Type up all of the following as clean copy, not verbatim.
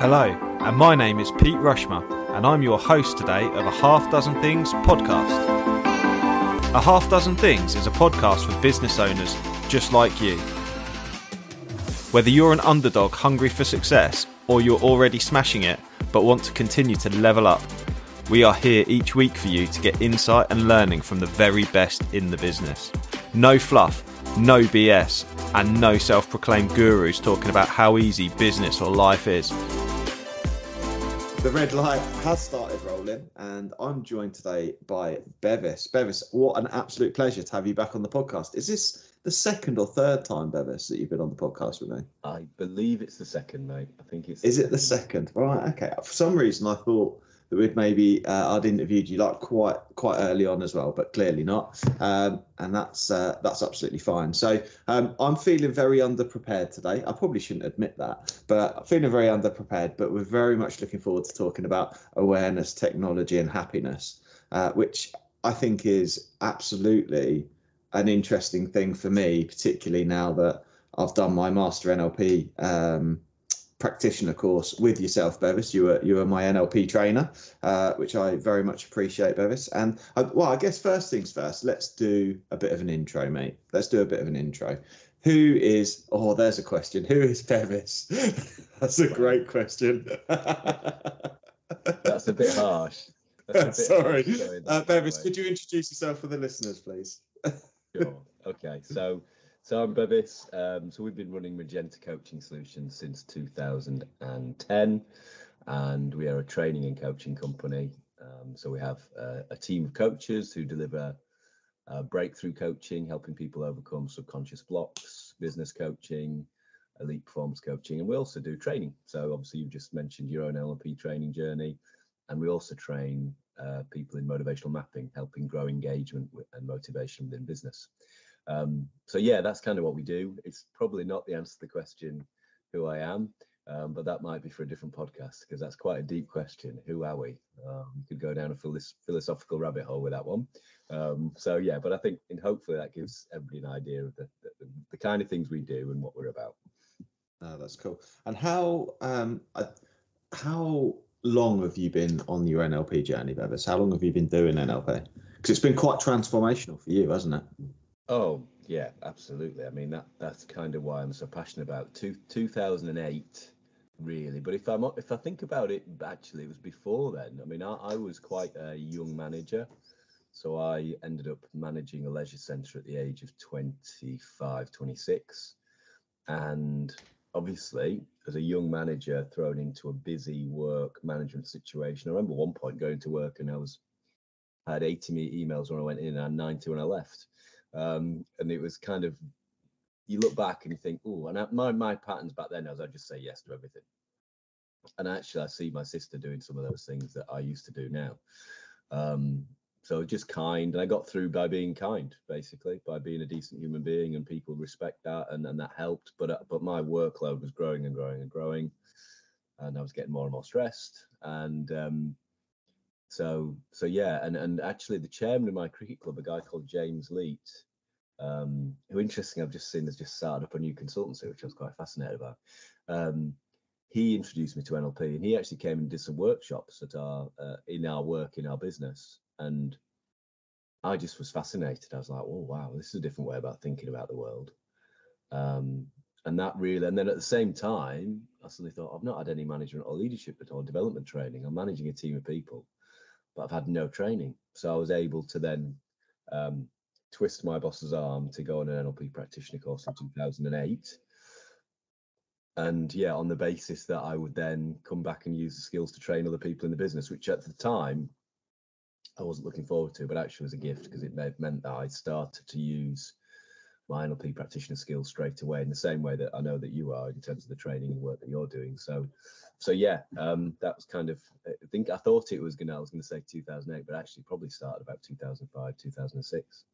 Hello, and my name is Pete Rushmer, and I'm your host today of A Half Dozen Things podcast. A Half Dozen Things is a podcast for business owners just like you. Whether you're an underdog hungry for success, or you're already smashing it but want to continue to level up, we are here each week for you to get insight and learning from the very best in the business. No fluff, no BS, and no self-proclaimed gurus talking about how easy business or life is. The red light has started rolling, and I'm joined today by Bevis. Bevis, what an absolute pleasure to have you back on the podcast. Is this the second or third time, Bevis, that you've been on the podcast with me? I believe it's the second, mate. I think it's. Is it the second? Right. Okay. For some reason, I thought that we'd maybe I'd interviewed you like quite early on as well, but clearly not. And that's absolutely fine. So I'm feeling very underprepared today. I probably shouldn't admit that, but I'm feeling very underprepared. But we're very much looking forward to talking about awareness, technology, and happiness, which I think is absolutely an interesting thing for me, particularly now that I've done my Master NLP Practitioner course with yourself, Bevis. You were my NLP trainer, which I very much appreciate, Bevis. And I guess first things first, let's do a bit of an intro, mate. Let's do a bit of an intro. Who is? Oh, there's a question. Who is Bevis? That's a great question. That's a bit harsh. Sorry, Bevis. Could you introduce yourself for the listeners, please? Sure. Okay. So I'm Bevis. So we've been running Magenta Coaching Solutions since 2010, and we are a training and coaching company. So we have a team of coaches who deliver breakthrough coaching, helping people overcome subconscious blocks, business coaching, elite performance coaching, and we also do training. So obviously you've just mentioned your own NLP training journey, and we also train people in motivational mapping, helping grow engagement and motivation within business. So yeah, that's kind of what we do. It's probably not the answer to the question, who I am, but that might be for a different podcast, because that's quite a deep question. Who are we? You could go down a philosophical rabbit hole with that one. So yeah, but I think hopefully that gives everybody an idea of the kind of things we do and what we're about. Oh, that's cool. And how long have you been on your NLP journey, Bevis? How long have you been doing NLP? Because it's been quite transformational for you, hasn't it? Oh yeah, absolutely. I mean that's kind of why I'm so passionate about 2008, really. But if I think about it, actually it was before then. I mean, I was quite a young manager, so I ended up managing a leisure centre at the age of 25, 26, and obviously as a young manager thrown into a busy work management situation. I remember one point going to work and I had 80 emails when I went in and I had 90 when I left. And it was kind of, you look back and you think, oh, and my patterns back then was I'd just say yes to everything. And actually I see my sister doing some of those things that I used to do now. So just kind, and I got through by being kind, basically, by being a decent human being, and people respect that, and that helped. But my workload was growing and growing and growing, and I was getting more and more stressed. And so yeah, and actually the chairman of my cricket club, a guy called James Leet, who interesting I've just seen has just started up a new consultancy, which I was quite fascinated about. He introduced me to NLP, and he actually came and did some workshops at in our business, and I just was fascinated. I was like, oh wow, this is a different way about thinking about the world. And that really, and then at the same time, I suddenly thought, I've not had any management or leadership or development training. I'm managing a team of people, but I've had no training. So I was able to then twist my boss's arm to go on an NLP practitioner course in 2008. And yeah, on the basis that I would then come back and use the skills to train other people in the business, which at the time I wasn't looking forward to, but actually was a gift, because it meant that I started to use my NLP practitioner skills straight away, in the same way that I know that you are in terms of the training and work that you're doing. So yeah, that was kind of, I thought it was I was going to say 2008, but actually probably started about 2005, 2006.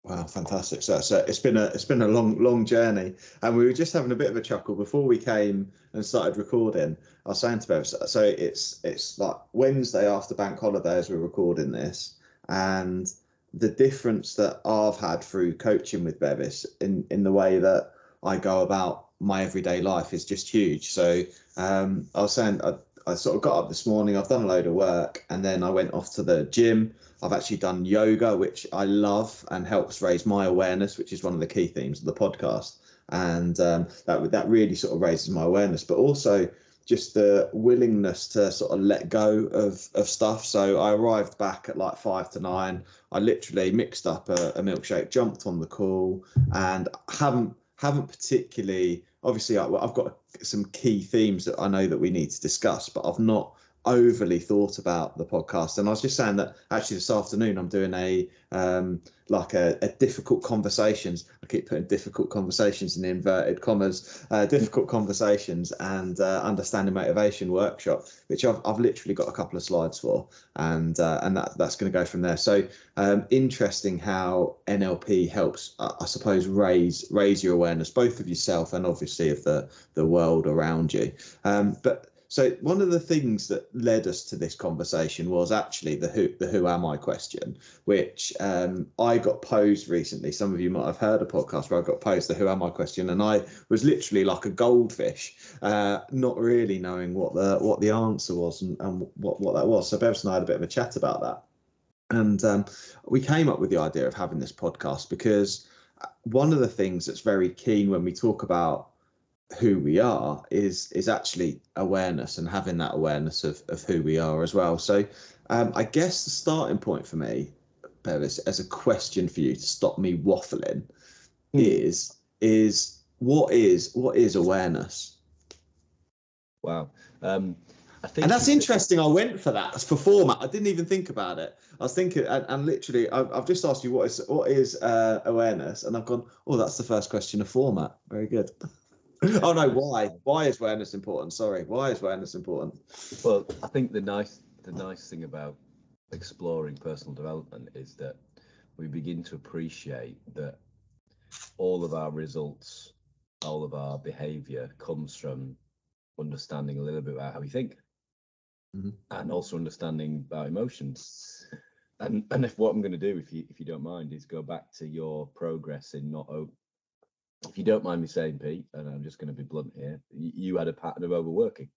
Wow, fantastic! So it's been a long journey, and we were just having a bit of a chuckle before we came and started recording. I was saying to Bev, so it's like Wednesday after bank holiday as we're recording this, and the difference that I've had through coaching with Bevis in the way that I go about my everyday life is just huge. So I was saying, I sort of got up this morning, I've done a load of work, and then I went off to the gym. I've actually done yoga, which I love and helps raise my awareness, which is one of the key themes of the podcast. And that really sort of raises my awareness, but also just the willingness to sort of let go of stuff. So I arrived back at like 5 to 9. I literally mixed up a milkshake, jumped on the call, and haven't particularly, obviously I've got some key themes that I know that we need to discuss, but I've not overly thought about the podcast. And I was just saying that actually this afternoon I'm doing a difficult conversations. I keep putting difficult conversations in inverted commas, difficult conversations and understanding motivation workshop, which I've literally got a couple of slides for, and that's going to go from there. So interesting how NLP helps, I suppose, raise your awareness, both of yourself and obviously of the world around you. So one of the things that led us to this conversation was actually the who am I question, which I got posed recently. Some of you might have heard a podcast where I got posed the who am I question, and I was literally like a goldfish, not really knowing what the answer was and what that was. So Bevis and I had a bit of a chat about that, and we came up with the idea of having this podcast because one of the things that's very keen when we talk about who we are is actually awareness, and having that awareness of who we are as well. So I guess the starting point for me, Bevis, as a question for you to stop me waffling, is what is awareness? Wow. I think, and that's interesting. I went for that for format. I didn't even think about it. I was thinking, and literally, I've just asked you what is awareness, and I've gone, oh, that's the first question of format. Very good. Oh no, why is awareness important? Sorry, why is awareness important? Well, I think the nice thing about exploring personal development is that we begin to appreciate that all of our results, all of our behavior comes from understanding a little bit about how we think, and also understanding our emotions. And if what I'm going to do, if you don't mind, is go back to your progress in if you don't mind me saying, Pete, and I'm just going to be blunt here, you had a pattern of overworking.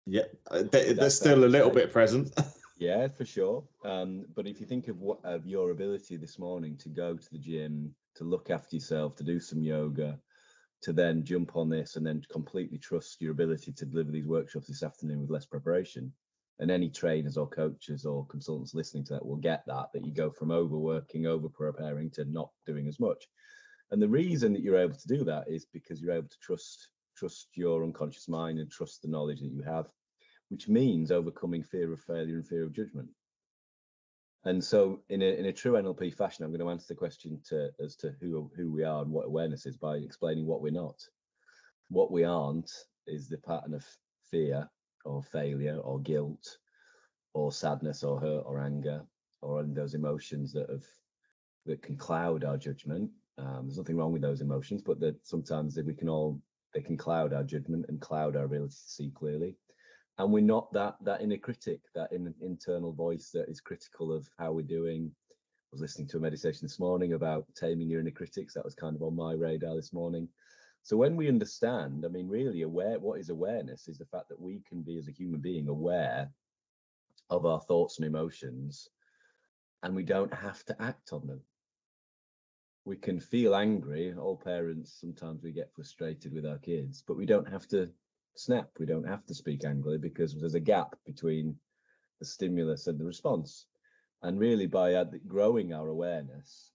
Yeah, there's still a little bit present. Yeah, for sure. But if you think of your ability this morning to go to the gym, to look after yourself, to do some yoga, to then jump on this and then completely trust your ability to deliver these workshops this afternoon with less preparation. And any trainers or coaches or consultants listening to that will get that you go from overworking, over preparing to not doing as much. And the reason that you're able to do that is because you're able to trust your unconscious mind and trust the knowledge that you have, which means overcoming fear of failure and fear of judgment. And so in a true NLP fashion, I'm going to answer the question as to who we are and what awareness is by explaining what we're not. What we aren't is the pattern of fear or failure or guilt or sadness or hurt or anger or those emotions that can cloud our judgment. There's nothing wrong with those emotions, but that sometimes they can cloud our judgment and cloud our ability to see clearly. And we're not that inner critic, that internal voice that is critical of how we're doing. I was listening to a meditation this morning about taming your inner critics. That was kind of on my radar this morning. So when we understand, I mean, really what is awareness is the fact that we can be, as a human being, aware of our thoughts and emotions, and we don't have to act on them. We can feel angry. All parents, sometimes we get frustrated with our kids, but we don't have to snap. We don't have to speak angrily because there's a gap between the stimulus and the response. And really by growing our awareness,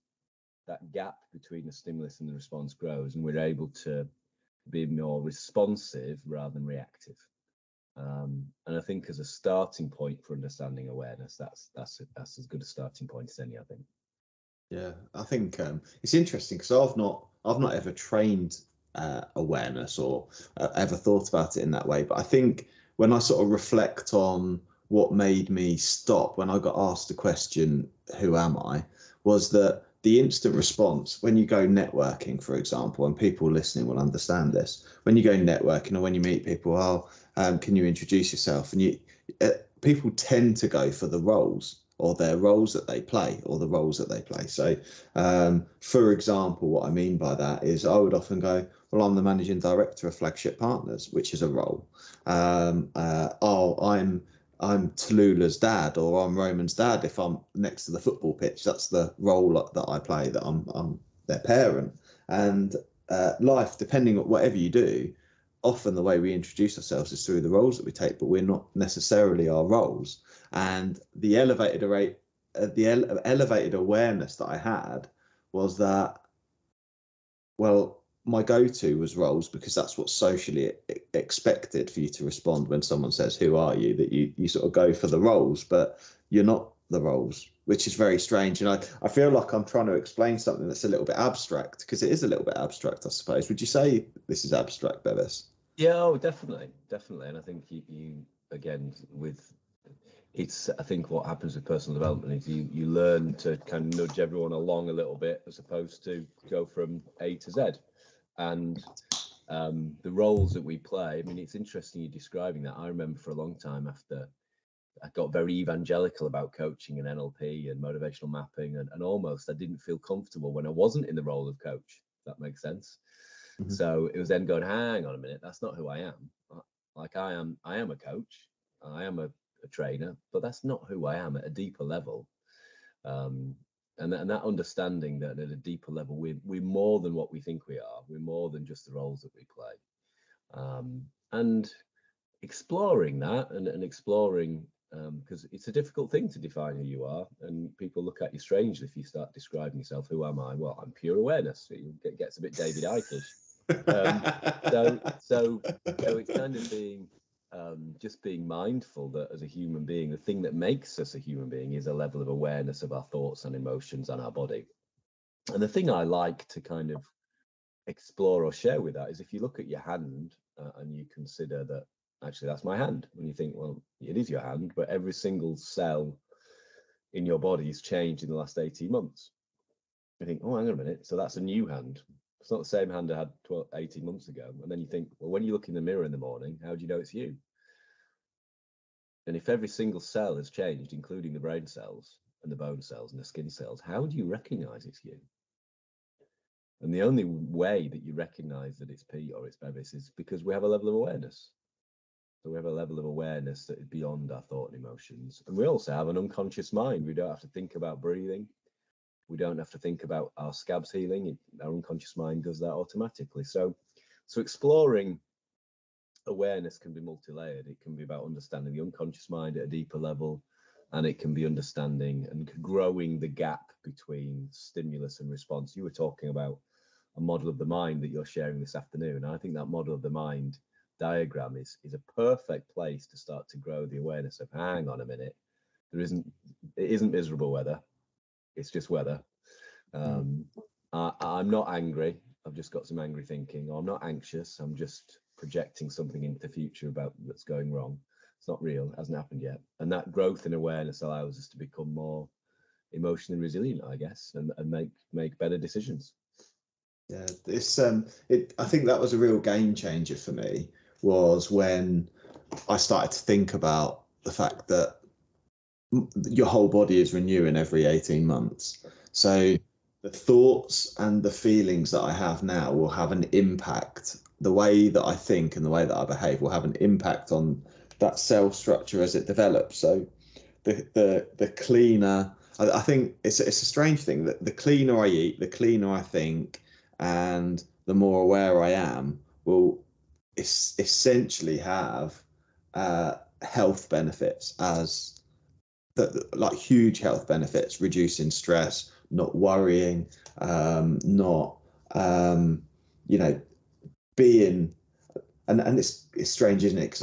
that gap between the stimulus and the response grows, and we're able to be more responsive rather than reactive. And I think as a starting point for understanding awareness, that's as good a starting point as any, I think. Yeah, I think it's interesting because I've not ever trained awareness or ever thought about it in that way. But I think when I sort of reflect on what made me stop when I got asked the question, who am I, was that the instant response when you go networking, for example, and people listening will understand this. When you go networking or when you meet people, can you introduce yourself? And people tend to go for the roles. or their roles that they play, or the roles that they play. So, for example, what I mean by that is I would often go, well, I'm the managing director of Flagship Partners, which is a role. I'm Tallulah's dad, or I'm Roman's dad if I'm next to the football pitch. That's the role that I play, that I'm their parent. And life, depending on whatever you do, often the way we introduce ourselves is through the roles that we take, but we're not necessarily our roles. And the elevated awareness that I had was that, well, my go-to was roles, because that's what's socially expected for you to respond when someone says, who are you? That you sort of go for the roles, but you're not the roles, which is very strange. And I feel like I'm trying to explain something that's a little bit abstract, because it is a little bit abstract, I suppose. Would you say this is abstract, Bevis? Yeah, oh, definitely. And I think you again, with it's, I think what happens with personal development is you learn to kind of nudge everyone along a little bit, as opposed to go from A to Z. And the roles that we play, I mean, it's interesting you describing that. I remember for a long time, after I got very evangelical about coaching and NLP and motivational mapping, and almost I didn't feel comfortable when I wasn't in the role of coach, if that makes sense. Mm-hmm. So it was then going, hang on a minute, that's not who I am. Like I am a coach, I am a trainer, but that's not who I am at a deeper level. And that understanding that at a deeper level, we're more than what we think we are. We're more than just the roles that we play. And exploring that and exploring, because it's a difficult thing to define who you are, and people look at you strangely if you start describing yourself. Who am I? Well, I'm pure awareness. It gets a bit David Icke-ish. So it's kind of being just being mindful that as a human being, the thing that makes us a human being is a level of awareness of our thoughts and emotions and our body. And the thing I like to kind of explore or share with that is, if you look at your hand and you consider that actually that's my hand, when you think, well, it is your hand, but every single cell in your body has changed in the last 18 months. You think, oh, hang on a minute, so that's a new hand. It's not the same hand I had 18 months ago. And then you think, well, when you look in the mirror in the morning, how do you know it's you? And if every single cell has changed, including the brain cells and the bone cells and the skin cells, how do you recognize it's you? And the only way that you recognize that it's Pete or it's Bevis is because we have a level of awareness. So we have a level of awareness that is beyond our thought and emotions. And we also have an unconscious mind. We don't have to think about breathing. We don't have to think about our scabs healing. Our unconscious mind does that automatically. So exploring awareness can be multi-layered. It can be about understanding the unconscious mind at a deeper level, and it can be understanding and growing the gap between stimulus and response. You were talking about a model of the mind that you're sharing this afternoon. And I think that model of the mind diagram is a perfect place to start to grow the awareness of, hang on a minute, it isn't miserable weather, it's just weather. I'm not angry, I've just got some angry thinking, or I'm not anxious, I'm just projecting something into the future about that's going wrong. It's not real, it hasn't happened yet. And that growth in awareness allows us to become more emotionally resilient, I guess, and make better decisions. Yeah, I think that was a real game changer for me, was when I started to think about the fact that your whole body is renewing every 18 months. So the thoughts and the feelings that I have now will have an impact. The way that I think and the way that I behave will have an impact on that cell structure as it develops. So the cleaner, I think it's a strange thing that the cleaner I eat, the cleaner I think, and the more aware I am, will essentially have health benefits, as like huge health benefits, reducing stress, not worrying, not being, and it's strange, isn't it? Because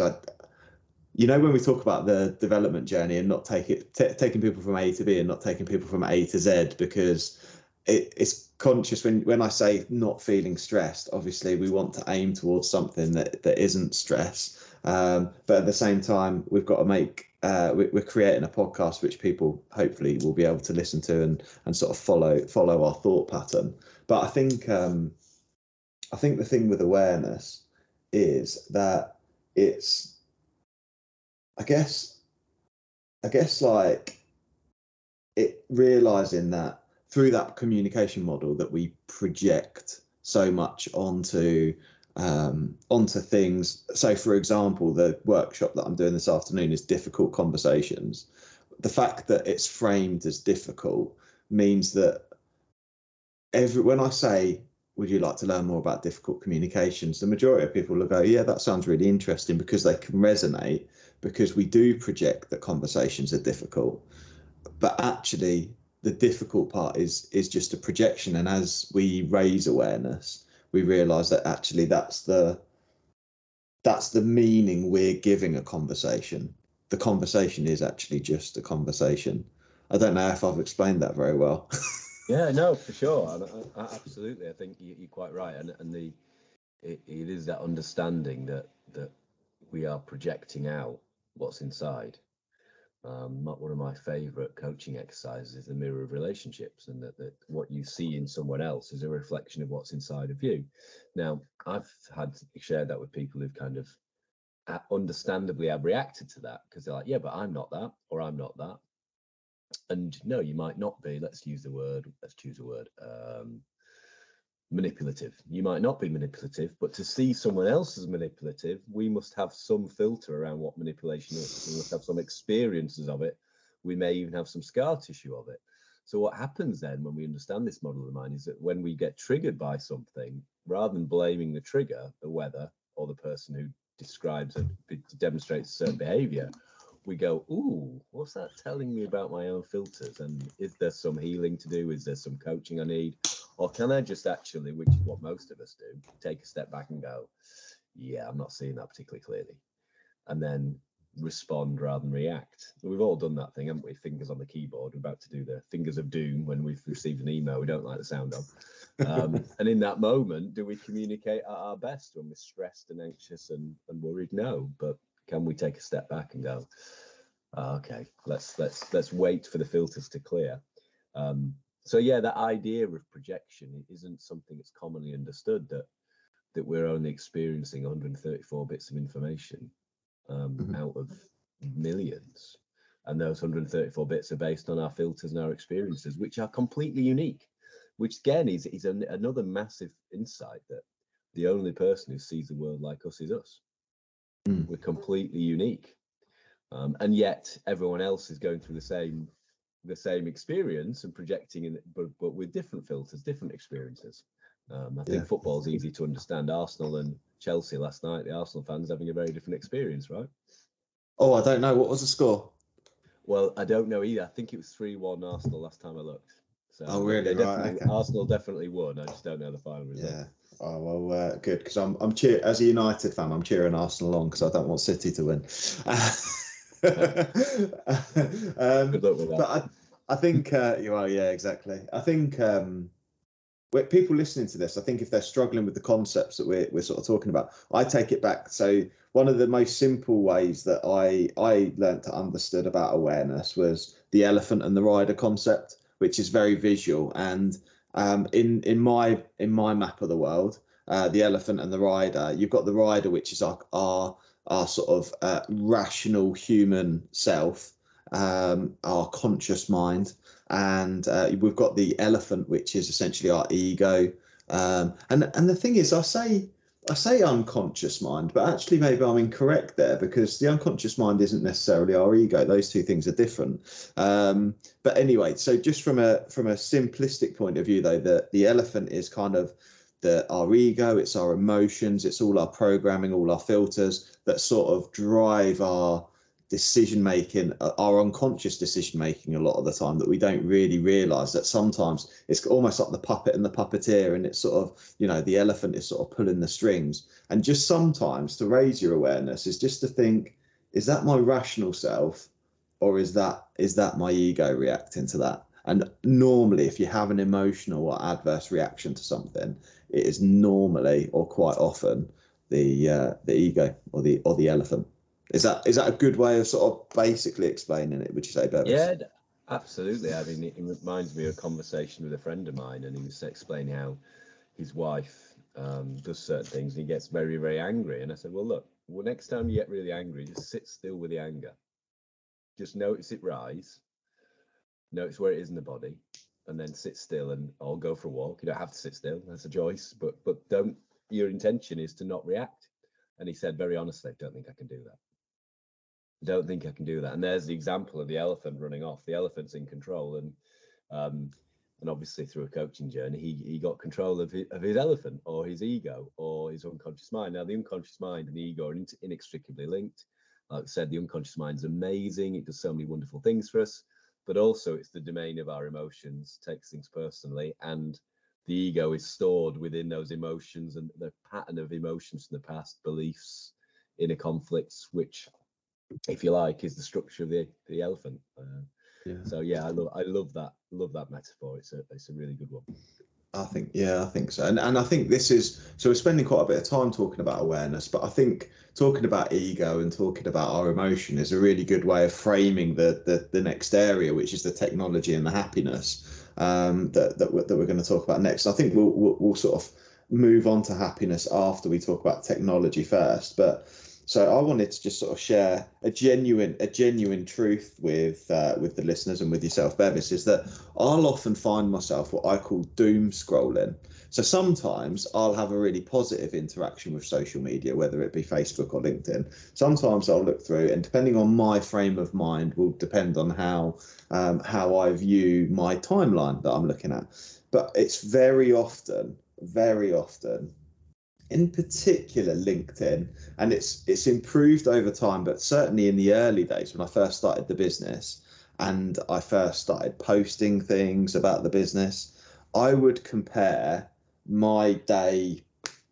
when we talk about the development journey and not taking people from A to B and not taking people from A to Z, because it's conscious. When I say not feeling stressed, obviously we want to aim towards something that isn't stress, but at the same time we've got to make we're creating a podcast which people hopefully will be able to listen to and sort of follow our thought pattern. But I think the thing with awareness is that it's I guess like it realizing that through that communication model that we project so much onto things. So for example, the workshop that I'm doing this afternoon is difficult conversations. The fact that it's framed as difficult means that when I say, would you like to learn more about difficult communications, the majority of people will go, yeah, that sounds really interesting, because they can resonate, because we do project that conversations are difficult. But actually the difficult part is just a projection, and as we raise awareness, we realize that actually that's the meaning we're giving a conversation. The conversation is actually just a conversation. I don't know if I've explained that very well. Yeah, no, for sure. Absolutely. I think you're quite right. And it is that understanding that we are projecting out what's inside. One of my favorite coaching exercises is the mirror of relationships, and that what you see in someone else is a reflection of what's inside of you. Now, I've shared that with people who've kind of understandably have reacted to that, because they're like, yeah, but I'm not that, or I'm not that. And no, you might not be. Let's choose a word. Manipulative. You might not be manipulative, but to see someone else as manipulative, we must have some filter around what manipulation is. We must have some experiences of it. We may even have some scar tissue of it. So what happens then when we understand this model of the mind is that when we get triggered by something, rather than blaming the trigger, the weather, or the person who demonstrates a certain behavior, we go, ooh, what's that telling me about my own filters? And is there some healing to do? Is there some coaching I need? Or can I just actually, which is what most of us do, take a step back and go, yeah, I'm not seeing that particularly clearly, and then respond rather than react. We've all done that thing, haven't we? Fingers on the keyboard. We're about to do the fingers of doom when we've received an email we don't like the sound of. And in that moment, do we communicate at our best when we're stressed and anxious and worried? No, but can we take a step back and go, okay, let's wait for the filters to clear. So yeah, that idea of projection isn't something that's commonly understood, that we're only experiencing 134 bits of information out of millions, and those 134 bits are based on our filters and our experiences, which are completely unique, which again is another massive insight, that the only person who sees the world like us is us. We're completely unique, and yet everyone else is going through the same experience and projecting in it, but with different filters, different experiences. I think football's easy to understand. Arsenal and Chelsea last night, the Arsenal fans having a very different experience, right? Oh, I don't know. What was the score? Well, I don't know either. I think it was 3-1 Arsenal last time I looked. So oh, really? Right. Okay. Arsenal definitely won. I just don't know the final result. Yeah. Oh well, good, because I'm as a United fan, I'm cheering Arsenal on because I don't want City to win. Good luck with that. But I think yeah, exactly. I think people listening to this, I think if they're struggling with the concepts that we're sort of talking about, I take it back. So one of the most simple ways that I learned to understood about awareness was the elephant and the rider concept, which is very visual. And in my map of the world, the elephant and the rider, you've got the rider, which is our sort of rational human self, our conscious mind, and we've got the elephant, which is essentially our ego. And the thing is, I say unconscious mind, but actually maybe I'm incorrect there, because the unconscious mind isn't necessarily our ego. Those two things are different. But anyway, so just from a simplistic point of view, though, the elephant is kind of our ego, it's our emotions, it's all our programming, all our filters that sort of drive our decision making, our unconscious decision making a lot of the time, that we don't really realize that sometimes it's almost like the puppet and the puppeteer, and it's sort of, the elephant is sort of pulling the strings. And just sometimes to raise your awareness is just to think, is that my rational self, or is that my ego reacting to that? And normally, if you have an emotional or adverse reaction to something, it is normally, or quite often, the ego or the elephant. Is that a good way of sort of basically explaining it, would you say, Bevis? Yeah, absolutely. I mean, it reminds me of a conversation with a friend of mine, and he was explaining how his wife does certain things, and he gets very, very angry. And I said, well, look, next time you get really angry, just sit still with the anger. Just notice it rise, notice where it is in the body, and then sit still or go for a walk. You don't have to sit still, that's a choice, but don't, your intention is to not react. And he said, very honestly, I don't think I can do that. I don't think I can do that. And there's the example of the elephant running off. The elephant's in control, and obviously through a coaching journey, he got control of his elephant, or his ego, or his unconscious mind. Now, the unconscious mind and the ego are inextricably linked. Like I said, the unconscious mind is amazing. It does so many wonderful things for us, but also it's the domain of our emotions, takes things personally, and the ego is stored within those emotions and the pattern of emotions from the past, beliefs, inner conflicts, which, if you like, is the structure of the elephant. So yeah, I love that metaphor. It's a really good one. I think so. And I think this is, so we're spending quite a bit of time talking about awareness, but I think talking about ego and talking about our emotion is a really good way of framing the next area, which is the technology and the happiness that we're going to talk about next. I think we'll sort of move on to happiness after we talk about technology first. But so I wanted to just sort of share a genuine truth with the listeners and with yourself, Bevis, is that I'll often find myself what I call doom scrolling. So sometimes I'll have a really positive interaction with social media, whether it be Facebook or LinkedIn. Sometimes I'll look through, and depending on my frame of mind will depend on how I view my timeline that I'm looking at. But it's very often, in particular LinkedIn, and it's improved over time, but certainly in the early days when I first started the business and I first started posting things about the business, I would compare my day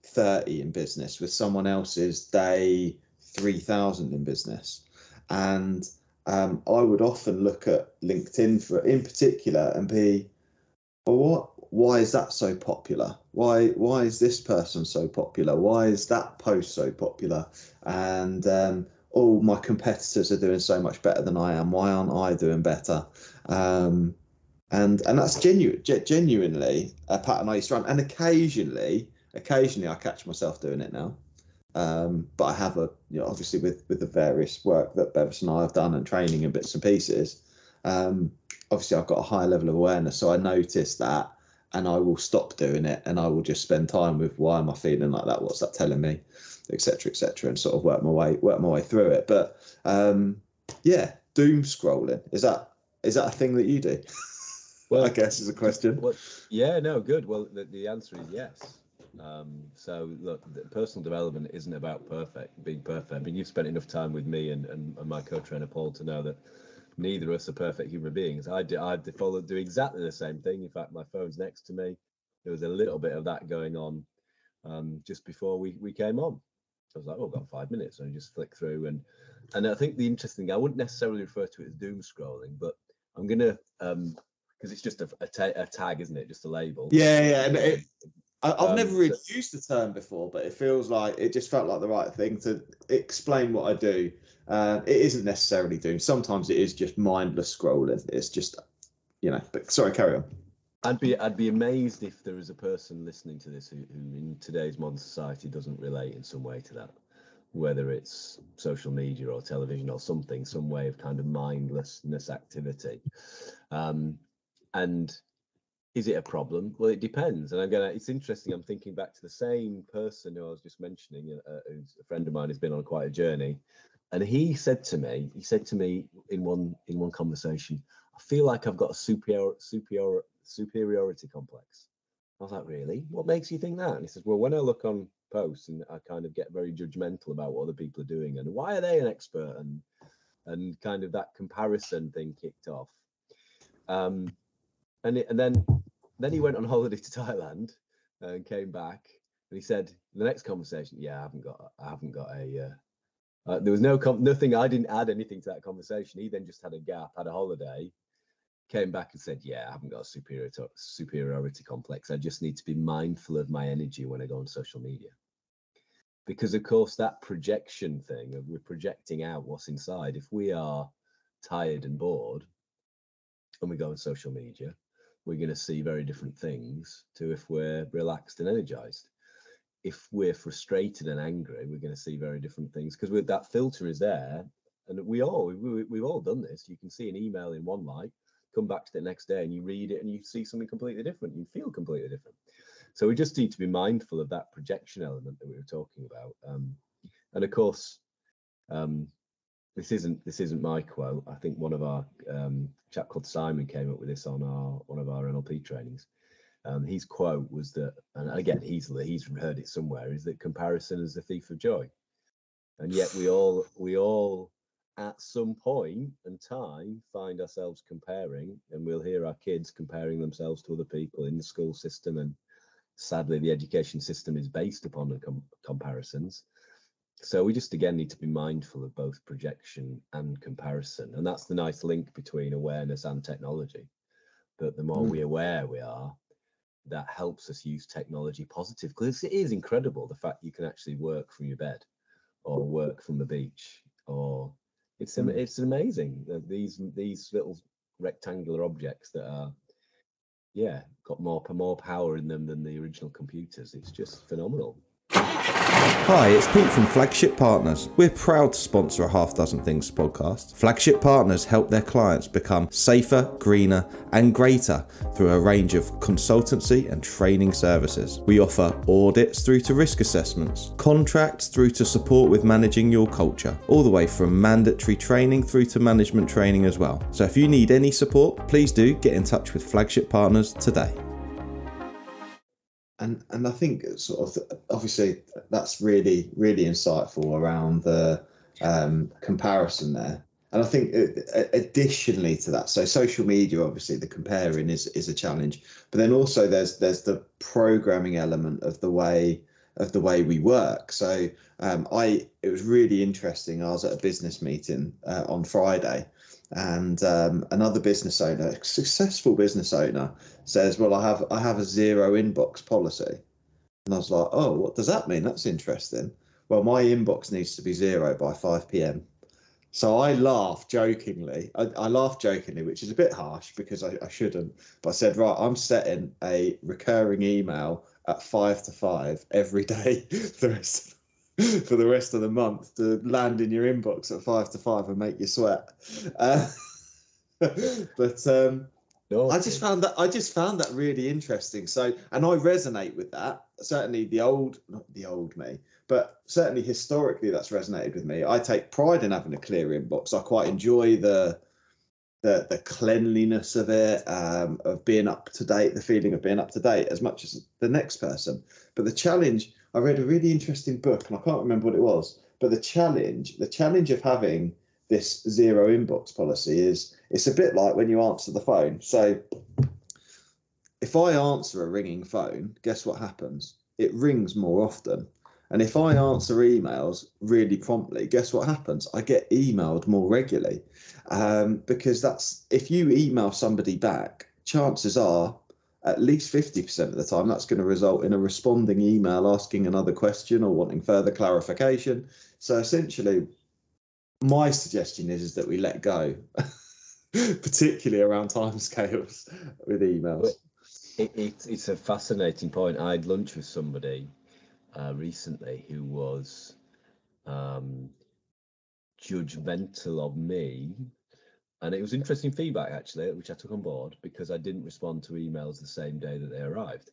30 in business with someone else's day 3000 in business. And I would often look at LinkedIn in particular and be, well, why is that so popular? Why is this person so popular? Why is that post so popular? And all my competitors are doing so much better than I am. Why aren't I doing better? And that's genuinely a pattern I used to run. And occasionally I catch myself doing it now. But I have obviously with the various work that Bevis and I have done and training and bits and pieces, obviously I've got a higher level of awareness, so I notice that, and I will stop doing it, and I will just spend time with why am I feeling like that, what's that telling me, etc., and sort of work my way through it. But doom scrolling, is that a thing that you do? Well, I guess is a question. Well, yeah, no, good. Well, the answer is yes. So look, personal development isn't about being perfect. I mean, you've spent enough time with me and my co-trainer Paul to know that neither of us are perfect human beings. I do exactly the same thing. In fact, my phone's next to me. There was a little bit of that going on just before we came on. So I was like, oh, I've got 5 minutes. So I just flick through. And I think the interesting thing, I wouldn't necessarily refer to it as doom scrolling, but I'm going to, because it's just a tag, isn't it? Just a label. Yeah. And I've never really used the term before, but it feels like it just felt like the right thing to explain what I do. It isn't necessarily doom. Sometimes it is just mindless scrolling. It's just, but sorry, carry on. I'd be amazed if there is a person listening to this who in today's modern society doesn't relate in some way to that, whether it's social media or television or something, some way of kind of mindlessness activity. And is it a problem? Well, it depends. And it's interesting. I'm thinking back to the same person who I was just mentioning, who's a friend of mine who's been on quite a journey. And he said to me in one conversation, I feel like I've got a superiority complex. I was like, really? What makes you think that? And he says, well, when I look on posts and I kind of get very judgmental about what other people are doing and why are they an expert, and kind of that comparison thing kicked off. And then he went on holiday to Thailand and came back, and he said the next conversation, yeah, I haven't got a there was nothing. I didn't add anything to that conversation. He then just had a gap, had a holiday, came back and said, yeah, I haven't got a superiority complex. I just need to be mindful of my energy when I go on social media. Because of course that projection thing of we're projecting out what's inside. If we are tired and bored and we go on social media, we're going to see very different things to if we're relaxed and energized. If we're frustrated and angry, we're going to see very different things, because that filter is there. And we've all done this. You can see an email in one light, come back to the next day and you read it and you see something completely different. You feel completely different. So we just need to be mindful of that projection element that we were talking about. And of course, this isn't my quote. I think one of our chap called Simon came up with this on one of our NLP trainings. His quote was that, and again, he's heard it somewhere, is that comparison is the thief of joy. And yet we all at some point in time find ourselves comparing, and we'll hear our kids comparing themselves to other people in the school system. And sadly, the education system is based upon the comparisons. So we just, again, need to be mindful of both projection and comparison. And that's the nice link between awareness and technology, that the more we aware we are, that helps us use technology positive. Because it is incredible, the fact you can actually work from your bed or work from the beach, or it's amazing that these little rectangular objects that are, got more power in them than the original computers. It's just phenomenal. Hi, it's Pete from Flagship Partners. We're proud to sponsor a Half Dozen Things podcast. Flagship Partners help their clients become safer, greener and greater through a range of consultancy and training services. We offer audits through to risk assessments, contracts through to support with managing your culture, all the way from mandatory training through to management training as well. So if you need any support, please do get in touch with Flagship Partners today. And I think sort of obviously that's really, really insightful around the comparison there. And I think additionally to that, so social media, obviously the comparing is a challenge, but then also there's the programming element of the way we work. So it was really interesting. I was at a business meeting on Friday, and another business owner, a successful business owner, says, well, I have a zero inbox policy. And I was like, oh, what does that mean? That's interesting. Well, my inbox needs to be 0 by 5 p.m. So I laughed jokingly. I laughed jokingly, which is a bit harsh because I shouldn't. But I said, right, I'm setting a recurring email at 5 to 5 every day for the rest of the month to land in your inbox at 5 to 5 and make you sweat. I just found that really interesting. So, and I resonate with that. Certainly not the old me, but certainly historically that's resonated with me. I take pride in having a clear inbox. I quite enjoy the cleanliness of it, of being up to date, the feeling of being up to date as much as the next person. But the challenge, I read a really interesting book and I can't remember what it was, but the challenge of having this zero inbox policy is, it's a bit like when you answer the phone. So if I answer a ringing phone, guess what happens? It rings more often. And if I answer emails really promptly, guess what happens? I get emailed more regularly. Because if you email somebody back, chances are at least 50% of the time that's going to result in a responding email asking another question or wanting further clarification. So essentially, my suggestion is that we let go, particularly around timescales with emails. It's a fascinating point. I had lunch with somebody recently who was judgmental of me, and it was interesting feedback actually, which I took on board because I didn't respond to emails the same day that they arrived.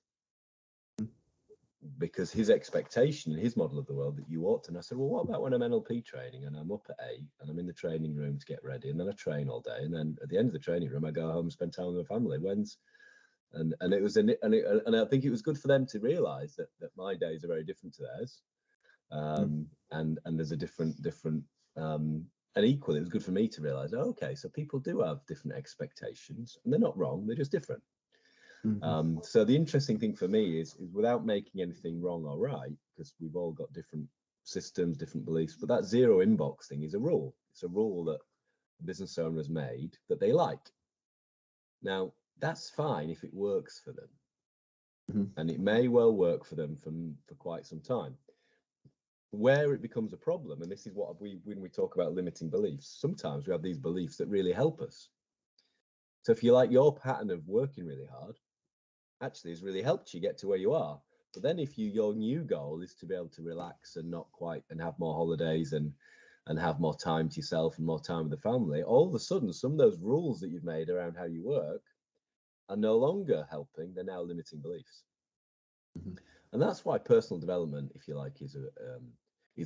Because his expectation in his model of the world that you ought to. And I said, well, what about when I'm NLP training and I'm up at 8 and I'm in the training room to get ready and then I train all day and then at the end of the training room I go home and spend time with my family. And I think it was good for them to realise that my days are very different to theirs, and there's a different and equally it was good for me to realise, okay, so people do have different expectations and they're not wrong, they're just different. So the interesting thing for me is without making anything wrong or right, because we've all got different systems, different beliefs, but that zero inbox thing is a rule. It's a rule that the business owner has made that they like. Now, that's fine if it works for them. And it may well work for them for quite some time. Where it becomes a problem, and this is what when we talk about limiting beliefs, sometimes we have these beliefs that really help us. So if you like, your pattern of working really hard actually has really helped you get to where you are. But then if your new goal is to be able to relax and not quite and have more holidays and and have more time to yourself and more time with the family, all of a sudden, some of those rules that you've made around how you work are no longer helping. They're now limiting beliefs. Mm-hmm. And that's why personal development, if you like, is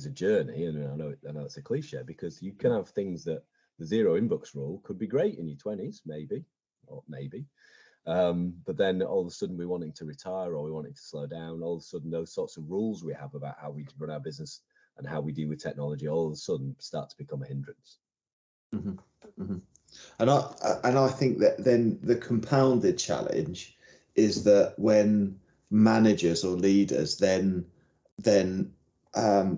a journey. And I know it's a cliche, because you can have things that the zero inbox rule could be great in your 20s, maybe. But then all of a sudden we're wanting to retire, or we're wanting to slow down. All of a sudden, those sorts of rules we have about how we run our business and how we deal with technology, all of a sudden start to become a hindrance. Mm-hmm. Mm-hmm. And I think that then the compounded challenge is that when managers or leaders then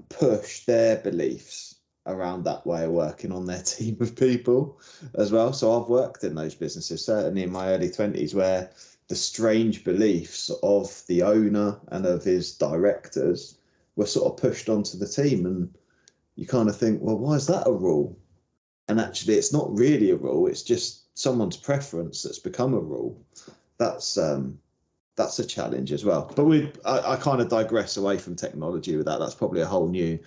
push their beliefs around that way of working on their team of people as well. So I've worked in those businesses, certainly in my early 20s, where the strange beliefs of the owner and of his directors were sort of pushed onto the team. And you kind of think, well, why is that a rule? And actually, it's not really a rule. It's just someone's preference that's become a rule. That's a challenge as well. But I kind of digress away from technology with that. That's probably a whole new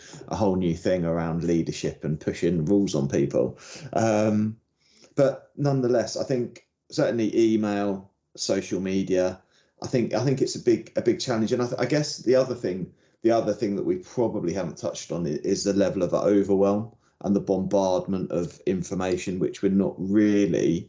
thing around leadership and pushing rules on people. But nonetheless, I think certainly email, social media, I think it's a big challenge. And I guess the other thing that we probably haven't touched on is the level of overwhelm and the bombardment of information, which we're not really,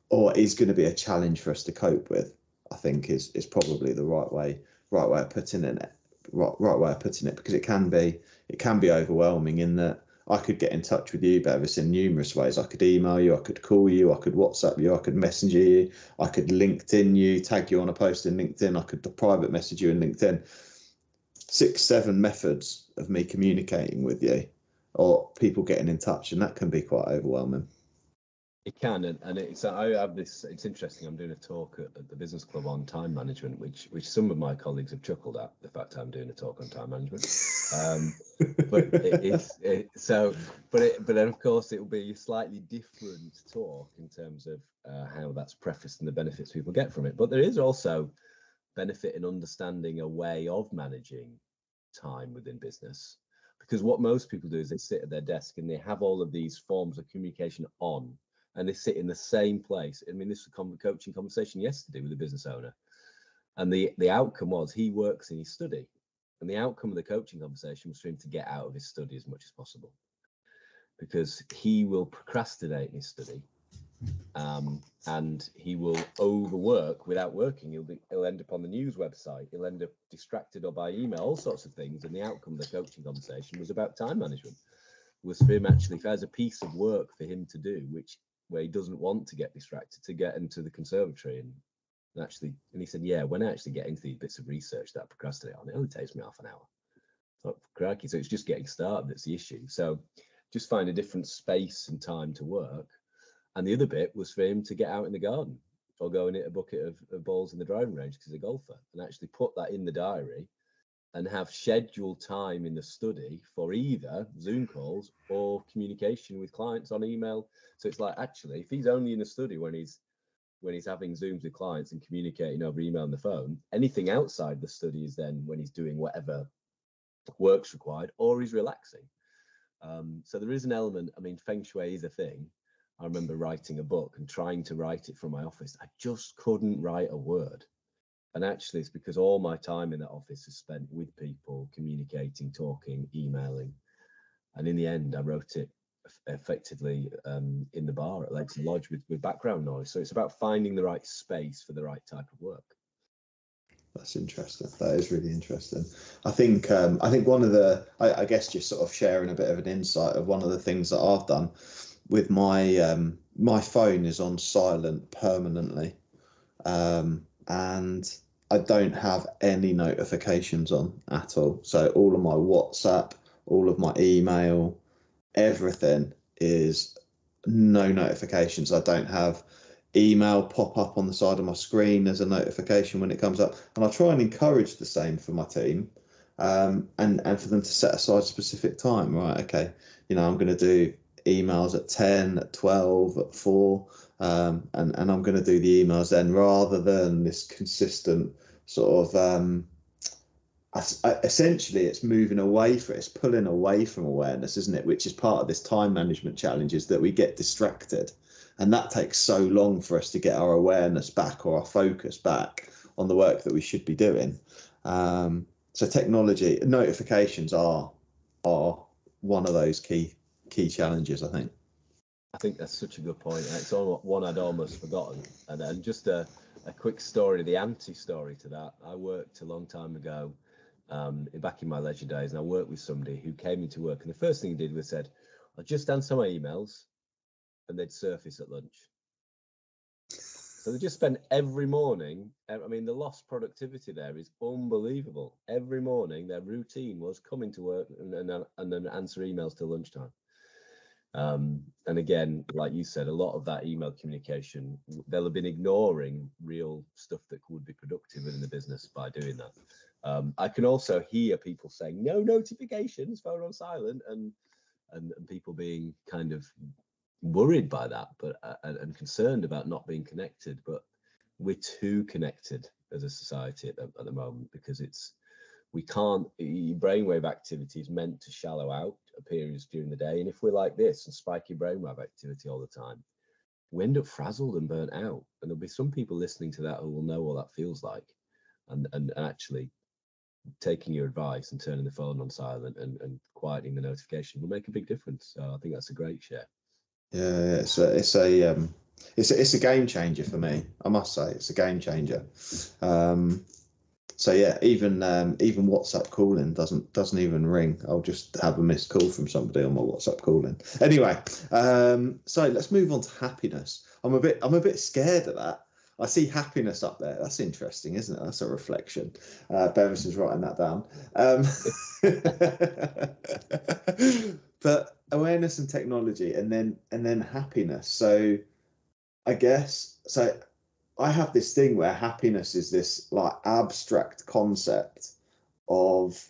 or is going to be a challenge for us to cope with. I think is probably the right way of putting it. Right way of putting it, because it can be overwhelming in that I could get in touch with you, Bevis, in numerous ways. I could email you, I could call you, I could WhatsApp you, I could messenger you, I could LinkedIn you, tag you on a post in LinkedIn, I could private message you in LinkedIn. 6-7 methods of me communicating with you, or people getting in touch, and that can be quite overwhelming. It can, and I have this. It's interesting. I'm doing a talk at the business club on time management, which some of my colleagues have chuckled at the fact I'm doing a talk on time management. But then of course it will be a slightly different talk in terms of how that's prefaced and the benefits people get from it. But there is also benefit in understanding a way of managing time within business, because what most people do is they sit at their desk and they have all of these forms of communication on. And they sit in the same place. I mean, this was a coaching conversation yesterday with a business owner. And the outcome was he works in his study. And the outcome of the coaching conversation was for him to get out of his study as much as possible. Because he will procrastinate in his study. And he will overwork without working. He'll end up on the news website. He'll end up distracted or by email, all sorts of things. And the outcome of the coaching conversation was about time management. Was for him actually, if there's a piece of work for him to do, where he doesn't want to get distracted, to get into the conservatory and he said, yeah, when I actually get into these bits of research that I procrastinate on, it only takes me half an hour. Oh, crikey. So it's just getting started that's the issue. So just find a different space and time to work. And the other bit was for him to get out in the garden or go and hit a bucket of balls in the driving range because he's a golfer, and actually put that in the diary and have scheduled time in the study for either Zoom calls or communication with clients on email. So it's like, actually, if he's only in the study when he's having Zooms with clients and communicating over email and the phone, anything outside the study is then when he's doing whatever work's required or he's relaxing. So there is an element. I mean, Feng Shui is a thing. I remember writing a book and trying to write it from my office. I just couldn't write a word. And actually, it's because all my time in that office is spent with people, communicating, talking, emailing. And in the end, I wrote it effectively in the bar at Legs and Lodge with background noise. So it's about finding the right space for the right type of work. That's interesting. That is really interesting. I think one of the, I guess just sort of sharing a bit of an insight of one of the things that I've done with my phone is on silent permanently. And I don't have any notifications on at all. So all of my WhatsApp, all of my email, everything is no notifications. I don't have email pop up on the side of my screen as a notification when it comes up. And I try and encourage the same for my team, and for them to set aside specific time. Right, okay, I'm going to do emails at 10, at 12, at 4, and I'm going to do the emails then, rather than this consistent sort of essentially it's moving away from, it's pulling away from awareness, isn't it? Which is part of this time management challenge, is that we get distracted, and that takes so long for us to get our awareness back or our focus back on the work that we should be doing. So technology notifications are one of those key challenges, I think. I think that's such a good point. It's one I'd almost forgotten. And just a quick story, the anti-story to that. I worked a long time ago, back in my leisure days, and I worked with somebody who came into work, and the first thing he did was said, I'll just answer my emails, and they'd surface at lunch. So they just spend every morning, I mean, the lost productivity there is unbelievable. Every morning, their routine was coming to work and then answer emails till lunchtime. And again, like you said, a lot of that email communication, they'll have been ignoring real stuff that would be productive in the business by doing that. I can also hear people saying, no notifications, phone on silent, and people being kind of worried by that, but and concerned about not being connected. But we're too connected as a society at the moment, because we can't, brainwave activity is meant to shallow out periods during the day, and if we're like this and spiky brainwave activity all the time, we end up frazzled and burnt out. And there'll be some people listening to that who will know what that feels like, and actually taking your advice and turning the phone on silent and quieting the notification will make a big difference. So I think that's a great share. Yeah, it's a game changer for me. I must say, it's a game changer. So yeah, even WhatsApp calling doesn't even ring. I'll just have a missed call from somebody on my WhatsApp calling. Anyway, so let's move on to happiness. I'm a bit scared of that. I see happiness up there. That's interesting, isn't it? That's a reflection. Bevis is writing that down. But awareness and technology, and then happiness. So I guess so. I have this thing where happiness is this like abstract concept of,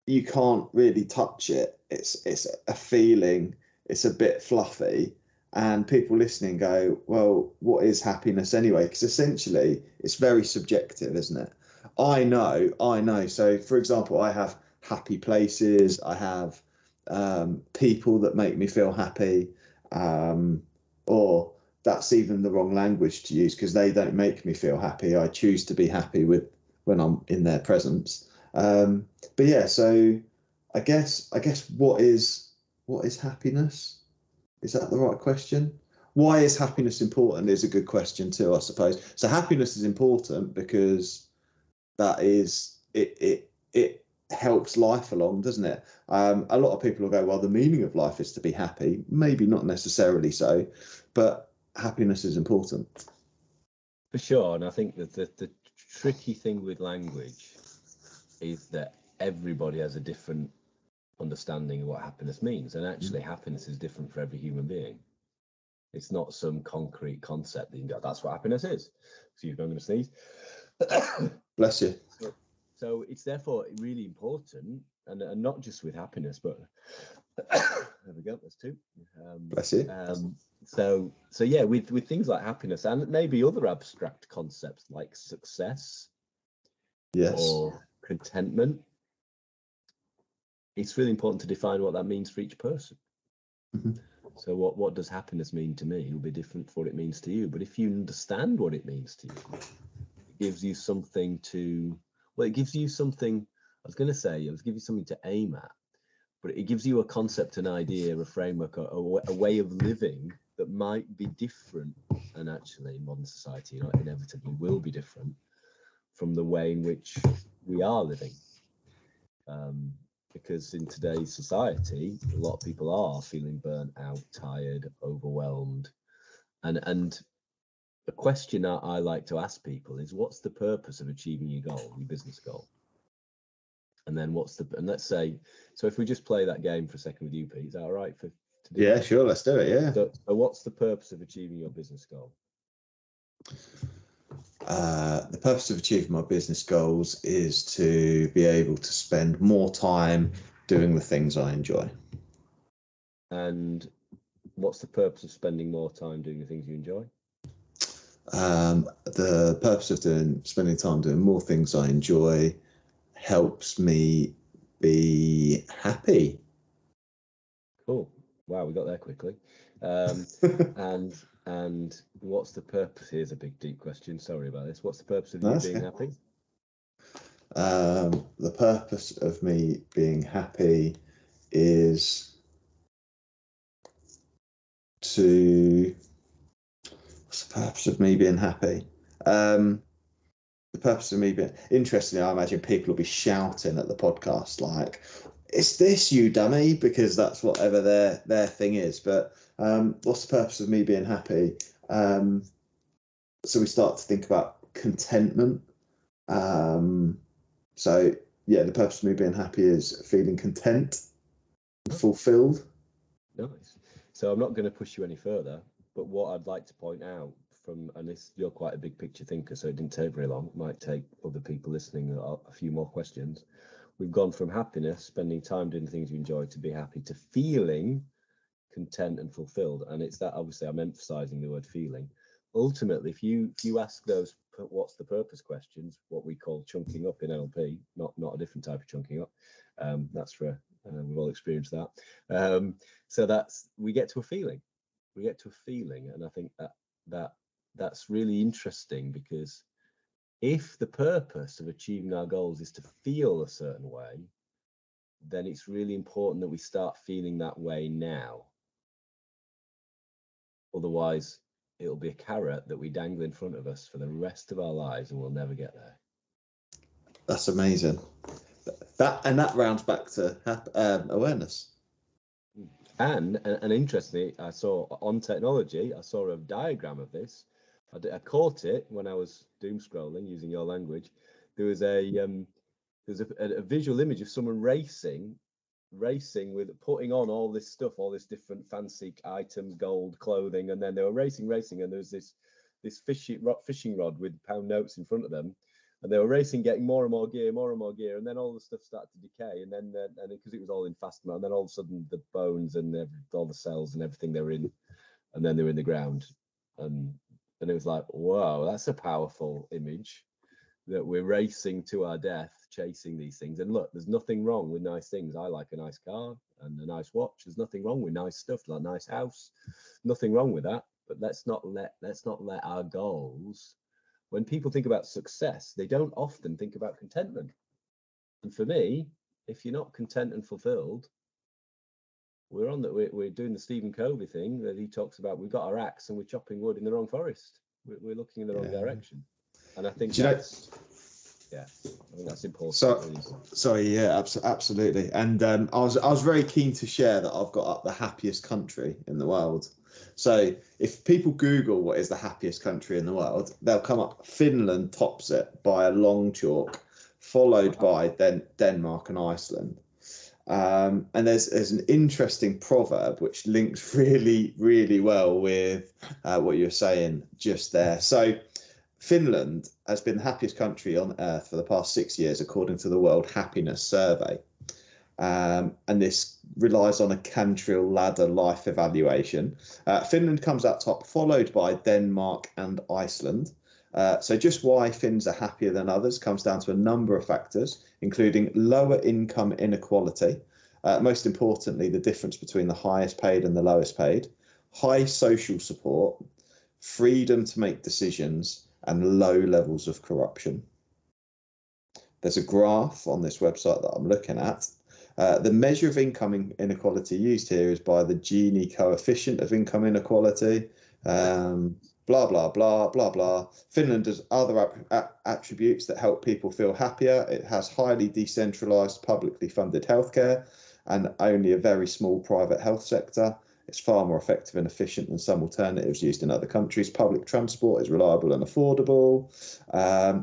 you can't really touch it. It's a feeling. It's a bit fluffy, and people listening go, well, what is happiness anyway? Because essentially it's very subjective, isn't it? I know. So for example, I have happy places. I have people that make me feel happy, or that's even the wrong language to use, because they don't make me feel happy. I choose to be happy with when I'm in their presence. But yeah, so I guess what is happiness? Is that the right question? Why is happiness important is a good question too, I suppose. So happiness is important because that is it helps life along, doesn't it? A lot of people will go, well, the meaning of life is to be happy. Maybe not necessarily so, but happiness is important. For sure. And I think that the tricky thing with language is that everybody has a different understanding of what happiness means. And actually, happiness is different for every human being. It's not some concrete concept that you can go, that's what happiness is. Excuse me, I'm going to sneeze. Bless you. So it's therefore really important, and not just with happiness, but there we go, that's two. Bless you. So yeah, with things like happiness and maybe other abstract concepts like success, yes, or contentment, it's really important to define what that means for each person. Mm-hmm. So what does happiness mean to me will be different for what it means to you. But if you understand what it means to you, it gives you something to, well, it gives you something, I was going to say, it'll give you something to aim at, but it gives you a concept, an idea, a framework, a way of living that might be different. And actually, modern society inevitably will be different from the way in which we are living. Because in today's society, a lot of people are feeling burnt out, tired, overwhelmed. And the question I like to ask people is, what's the purpose of achieving your goal, your business goal? And then and let's say, so if we just play that game for a second with you, Pete, is that all right to do? Yeah, sure, let's do it, yeah. So what's the purpose of achieving your business goal? The purpose of achieving my business goals is to be able to spend more time doing the things I enjoy. And what's the purpose of spending more time doing the things you enjoy? The purpose of spending time doing more things I enjoy helps me be happy. Cool. Wow, we got there quickly. And what's the purpose? Here's a big, deep question. Sorry about this. What's the purpose of you being happy? The purpose of me being happy is to... What's the purpose of me being happy? The purpose of me being... Interestingly, I imagine people will be shouting at the podcast like, "It's this, you dummy," because that's whatever their thing is. But what's the purpose of me being happy? So we start to think about contentment. So yeah, the purpose of me being happy is feeling content and fulfilled. Nice. So I'm not going to push you any further, but what I'd like to point out and this, you're quite a big picture thinker, so it didn't take very long. It might take other people listening a few more questions. We've gone from happiness, spending time doing things you enjoy, to be happy, to feeling content and fulfilled. And it's that, obviously, I'm emphasizing the word feeling. Ultimately, if you ask those what's the purpose questions, what we call chunking up in NLP, not a different type of chunking up, that's for we've all experienced that. So we get to a feeling, and I think that's really interesting, because if the purpose of achieving our goals is to feel a certain way, then it's really important that we start feeling that way now. Otherwise, it'll be a carrot that we dangle in front of us for the rest of our lives, and we'll never get there. That's amazing. That rounds back to awareness. And interestingly, I saw on technology, I saw a diagram of this. I caught it when I was doom scrolling using your language. There was a visual image of someone racing with putting on all this stuff, all this different fancy items, gold, clothing, and then they were racing, and there was this fishing rod with pound notes in front of them, and they were racing, getting more and more gear, and then all the stuff started to decay, and then because it was all in fast mode, and then all of a sudden the bones and all the cells and everything they were in, and then they were in the ground, and it was like, wow, that's a powerful image, that we're racing to our death, chasing these things. And look, there's nothing wrong with nice things. I like a nice car and a nice watch. There's nothing wrong with nice stuff, like a nice house. Nothing wrong with that. But let's not let our goals, when people think about success, they don't often think about contentment. And for me, if you're not content and fulfilled, we're doing the Stephen Covey thing that he talks about. We've got our axe and we're chopping wood in the wrong forest. We're looking in the wrong direction. And I think I think that's important. Absolutely. And I was very keen to share that I've got up the happiest country in the world. So if people Google what is the happiest country in the world, they'll come up. Finland tops it by a long chalk, followed by Denmark and Iceland. And there's an interesting proverb which links really, really well with what you're saying just there. So Finland has been the happiest country on earth for the past 6 years, according to the World Happiness Survey. And this relies on a Cantril ladder life evaluation. Finland comes out top, followed by Denmark and Iceland. So just why Finns are happier than others comes down to a number of factors, including lower income inequality. Most importantly, the difference between the highest paid and the lowest paid, high social support, freedom to make decisions, and low levels of corruption. There's a graph on this website that I'm looking at. The measure of income inequality used here is by the Gini coefficient of income inequality. Blah, blah, blah, blah, blah. Finland has other attributes that help people feel happier. It has highly decentralized, publicly funded healthcare and only a very small private health sector. It's far more effective and efficient than some alternatives used in other countries. Public transport is reliable and affordable.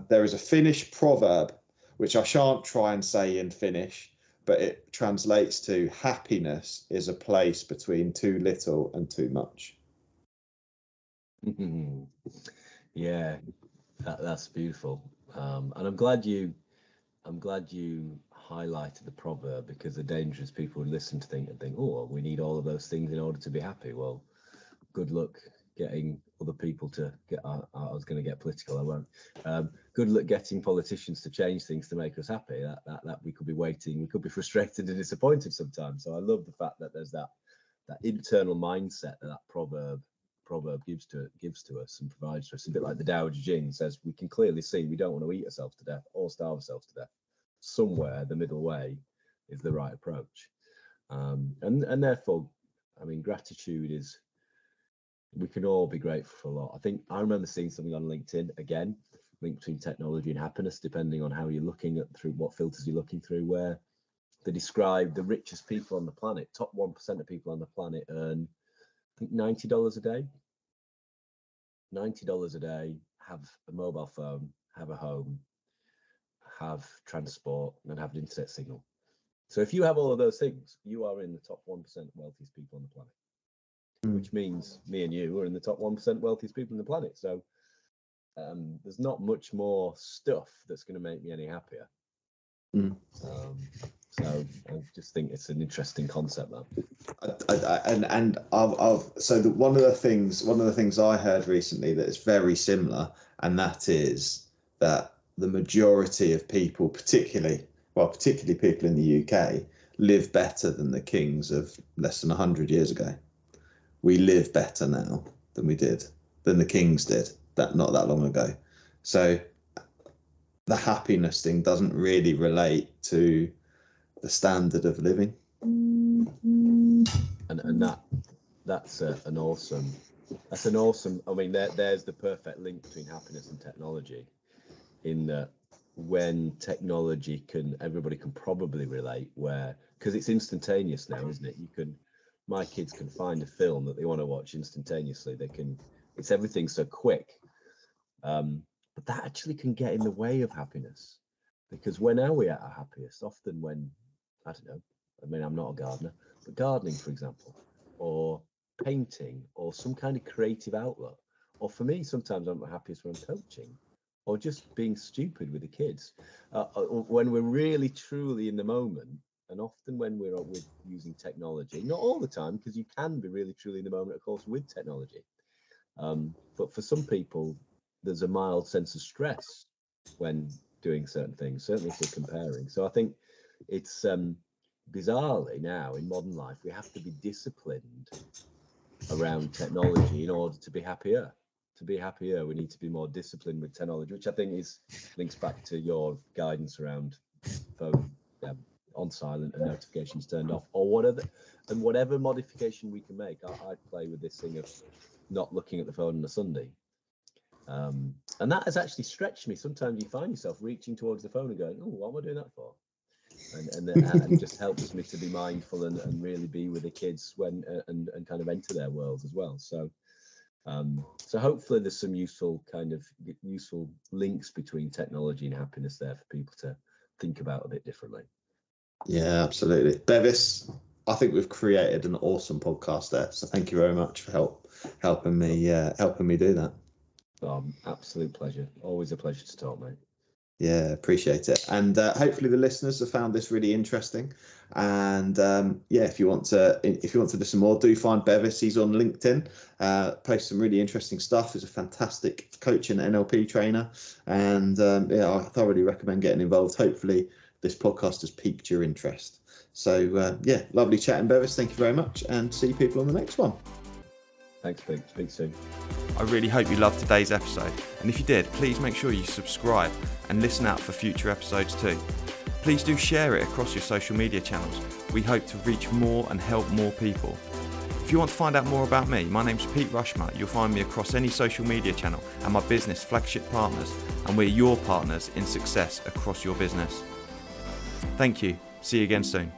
There is a Finnish proverb, which I shan't try and say in Finnish, but it translates to happiness is a place between too little and too much. Yeah, that's beautiful. And I'm glad you highlighted the proverb, because the danger is people would listen to think, oh, we need all of those things in order to be happy. Well, good luck getting other people to get. I was going to get political. I won't. Good luck getting politicians to change things to make us happy. That we could be waiting. We could be frustrated and disappointed sometimes. So I love the fact that there's that internal mindset that proverb gives to us and provides to us. A bit like the Tao Te Ching says, we can clearly see we don't want to eat ourselves to death or starve ourselves to death. Somewhere the middle way is the right approach, and therefore, I mean, gratitude is. We can all be grateful for a lot. I think I remember seeing something on LinkedIn, again, link between technology and happiness, depending on how you're looking at through what filters you're looking through, where they describe the richest people on the planet, top 1% of people on the planet earn, I think, $90 a day. $90 a day, have a mobile phone, have a home, have transport, and have an internet signal. So if you have all of those things, you are in the top 1% wealthiest people on the planet. Which means me and you are in the top 1% wealthiest people on the planet. So there's not much more stuff that's going to make me any happier. So I just think it's an interesting concept, man. One of the things I heard recently that is very similar, and that is that the majority of people, particularly people in the UK, live better than the kings of less than 100 years ago. We live better now than the kings did not that long ago. So the happiness thing doesn't really relate to the standard of living. And that's an awesome. I mean, there's the perfect link between happiness and technology, in that when technology everybody can probably relate, because it's instantaneous now, isn't it? My kids can find a film that they want to watch instantaneously. It's everything so quick. But that actually can get in the way of happiness, because when are we at our happiest? Often when, I don't know, I mean, I'm not a gardener, but gardening, for example, or painting, or some kind of creative outlet. Or for me, sometimes I'm happiest when I'm coaching, or just being stupid with the kids. When we're really, truly in the moment. And often when we're using technology, not all the time, because you can be really, truly in the moment, of course, with technology. But for some people, there's a mild sense of stress when doing certain things, certainly if we're comparing. So I think it's bizarrely now in modern life, we have to be disciplined around technology in order to be happier. To be happier, we need to be more disciplined with technology, which I think links back to your guidance around phone on silent and notifications turned off, or whatever modification we can make. I play with this thing of not looking at the phone on a Sunday, and that has actually stretched me. Sometimes you find yourself reaching towards the phone and going, "Oh, what am I doing that for?" And it just helps me to be mindful and really be with the kids when and kind of enter their world as well. So hopefully there's some useful links between technology and happiness there for people to think about a bit differently. Yeah, absolutely. Bevis, I think we've created an awesome podcast there. So thank you very much for helping me do that. Absolute pleasure. Always a pleasure to talk, mate. Yeah, appreciate it. And hopefully the listeners have found this really interesting. And if you want to listen more, do find Bevis. He's on LinkedIn. Posts some really interesting stuff. He's a fantastic coach and NLP trainer. And I thoroughly recommend getting involved. Hopefully this podcast has piqued your interest. So lovely chatting, Bevis. Thank you very much, and see people on the next one. Thanks, Pete. Speak soon. I really hope you loved today's episode, and if you did, please make sure you subscribe and listen out for future episodes too. Please do share it across your social media channels. We hope to reach more and help more people. If you want to find out more about me, my name's Pete Rushmer. You'll find me across any social media channel and my business, Flagship Partners, and we're your partners in success across your business. Thank you. See you again soon.